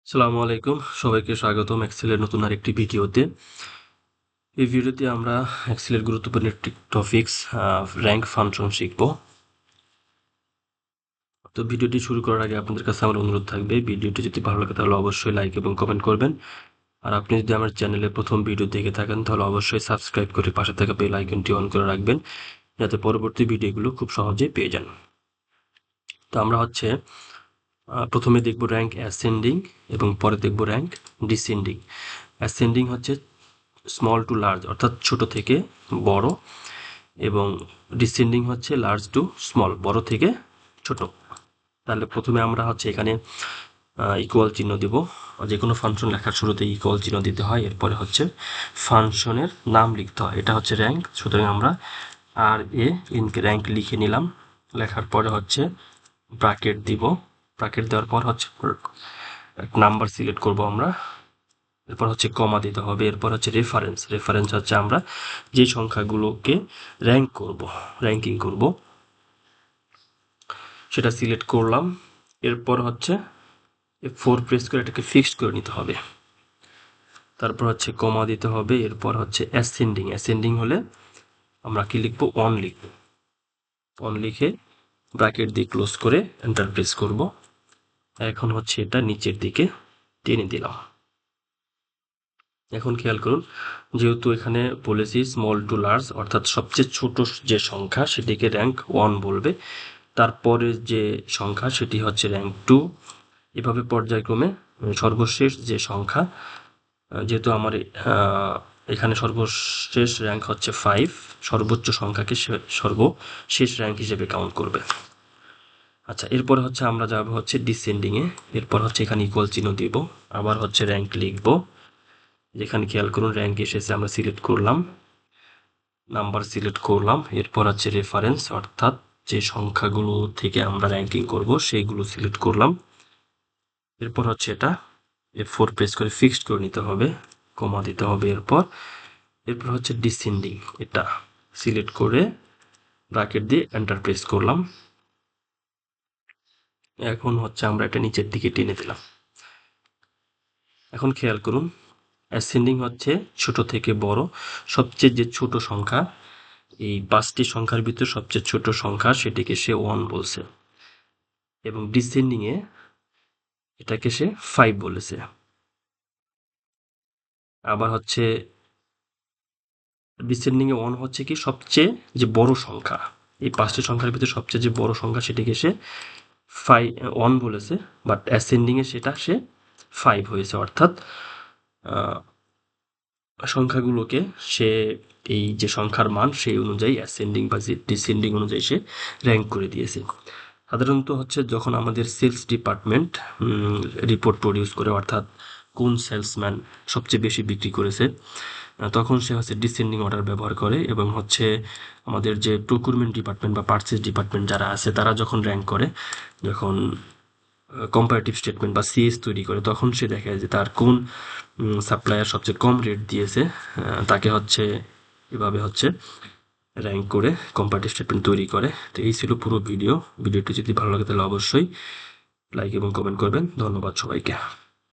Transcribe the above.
আসসালামু আলাইকুম, সবাইকে স্বাগতম এক্সেলের নতুন আরেকটি ভিডিওতে। এই ভিডিওতে আমরা এক্সেলের গুরুত্বপূর্ণ একটি টপিকস র্যাঙ্ক ফাংশন শিখব। তো ভিডিওটি শুরু করার আগে আপনাদের কাছে আমার অনুরোধ থাকবে, ভিডিওটি যদি ভালো লাগে তাহলে অবশ্যই লাইক এবং কমেন্ট করবেন। আর আপনি যদি আমার চ্যানেলে প্রথম ভিডিও দেখে থাকেন তাহলে অবশ্যই সাবস্ক্রাইব করে পাশে থাকা বেল আইকনটি অন করে রাখবেন, যাতে পরবর্তী ভিডিওগুলো খুব সহজে পেয়ে যান। তো আমরা প্রথমে দেখব র্যাঙ্ক অ্যাসেন্ডিং এবং পরে দেখব র্যাঙ্ক ডিসেন্ডিং। অ্যাসেন্ডিং হচ্ছে স্মল টু লার্জ, অর্থাৎ ছোট থেকে বড়, এবং ডিসেন্ডিং হচ্ছে লার্জ টু স্মল, বড় থেকে ছোট। তাহলে প্রথমে আমরা এখানে ইকুয়াল চিহ্ন দেব। যে কোনো ফাংশন লেখার শুরুতে ইকুয়াল চিহ্ন দিতে হয়। এরপরে ফাংশনের নাম লিখতে হয়। এটা হচ্ছে র্যাঙ্ক, সুতরাং আমরা আর এ ইন র্যাঙ্ক লিখে নিলাম। লেখার পরে ব্র্যাকেট দিব। ব্র্যাকেট দেওয়ার পর নাম্বার সিলেক্ট করব আমরা। এরপর কমা দিতে হবে। এরপর রেফারেন্স। রেফারেন্স হচ্ছে আমরা যে সংখ্যাগুলোকে র্যাঙ্কিং করব সেটা সিলেক্ট করলাম। এরপর F4 প্রেস করে এটাকে ফিক্সড করে নিতে হবে। তারপর কমা দিতে হবে। এরপর অ্যাসেন্ডিং। অ্যাসেন্ডিং হলে আমরা কি লিখব? অন লিখব। অন লিখে ব্র্যাকেট দিয়ে ক্লোজ করে এন্টার প্রেস করব। এখন এটা নিচের দিকে টেনে দিলাম। এখন খেয়াল করুন, যেহেতু এখানে বলেছি স্মল টু লার্জ, অর্থাৎ সবচেয়ে ছোট যে সংখ্যা সেটিকে র্যাঙ্ক 1 বলবে, তারপরে যে সংখ্যা সেটি হচ্ছে র্যাঙ্ক 2, এভাবে পর্যায়ক্রমে সর্বশেষ যে সংখ্যা, যেহেতু আমার এখানে সর্বশেষ র্যাঙ্ক হচ্ছে 5, সর্বোচ্চ সংখ্যাকে সর্বশেষ র্যাঙ্ক হিসেবে কাউন্ট করবে। আচ্ছা, এরপরে আমরা যাব ডিসেন্ডিংয়ে। এরপর এখানে ইকুয়াল চিহ্ন দিব, আবার র্যাঙ্ক লিখব। যেখানে খেয়াল করুন র্যাঙ্ক এসেছে, আমরা সিলেক্ট করলাম, নাম্বার সিলেক্ট করলাম। এরপর রেফারেন্স, অর্থাৎ যে সংখ্যাগুলো থেকে আমরা র্যাঙ্কিং করব সেইগুলো সিলেক্ট করলাম। এরপর এটা F4 প্রেস করে ফিক্সড করে নিতে হবে, কমা দিতে হবে। এরপর ডিসেন্ডিং, এটা সিলেক্ট করে ব্র্যাকেট দিয়ে এন্টার প্রেস করলাম। এখন আমরা এটা নিচের দিকে টেনে দিলাম। এখন খেয়াল করুন, অ্যাসেন্ডিং হচ্ছে ছোট থেকে বড়, সবচেয়ে যে ছোট সংখ্যা, এই 5টি সংখ্যার ভিতর সবচেয়ে ছোট সংখ্যা সেটিকে সে 1 বলছে, এবং ডিসেন্ডিং এ এটাকে সে 5 বলেছে। আবার ডিসেন্ডিং এ 1 হচ্ছে কি সবচেয়ে যে বড় সংখ্যা, এই 5টি সংখ্যার ভিতর সবচেয়ে যে বড় সংখ্যা সেটিকে সে 1 বলেছে, বাট অ্যাসেন্ডিং এ সেটা সে 5 হয়েছে, অর্থাৎ সংখ্যাগুলোকে সে এই যে সংখ্যার মান সেই অনুযায়ী অ্যাসেন্ডিং বা ডিসেন্ডিং অনুযায়ী সে র্যাঙ্ক করে দিয়েছে। সাধারণত যখন আমাদের সেলস ডিপার্টমেন্ট রিপোর্ট প্রডিউস করে, অর্থাৎ কোন সেলসম্যান সবচেয়ে বেশি বিক্রি করেছে, তখন সে ডিসেন্ডিং অর্ডার ব্যবহার করে। এবং আমাদের যে প্রকিউরমেন্ট ডিপার্টমেন্ট বা পারচেজ ডিপার্টমেন্ট যারা আছে তারা যখন র্যাঙ্ক করে, যখন কম্পারেটিভ স্টেটমেন্ট বা সিএস তৈরি করে, তখন সে দেখে যে তার কোন সাপ্লায়ার সবচেয়ে কম রেট দিয়েছে, তাকে এভাবে র্যাঙ্ক করে কম্পারেটিভ স্টেটমেন্ট তৈরি করে। তো এই ছিল পুরো ভিডিওটি যদি ভালো লাগে তাহলে অবশ্যই লাইক এবং কমেন্ট করবেন। ধন্যবাদ সবাইকে।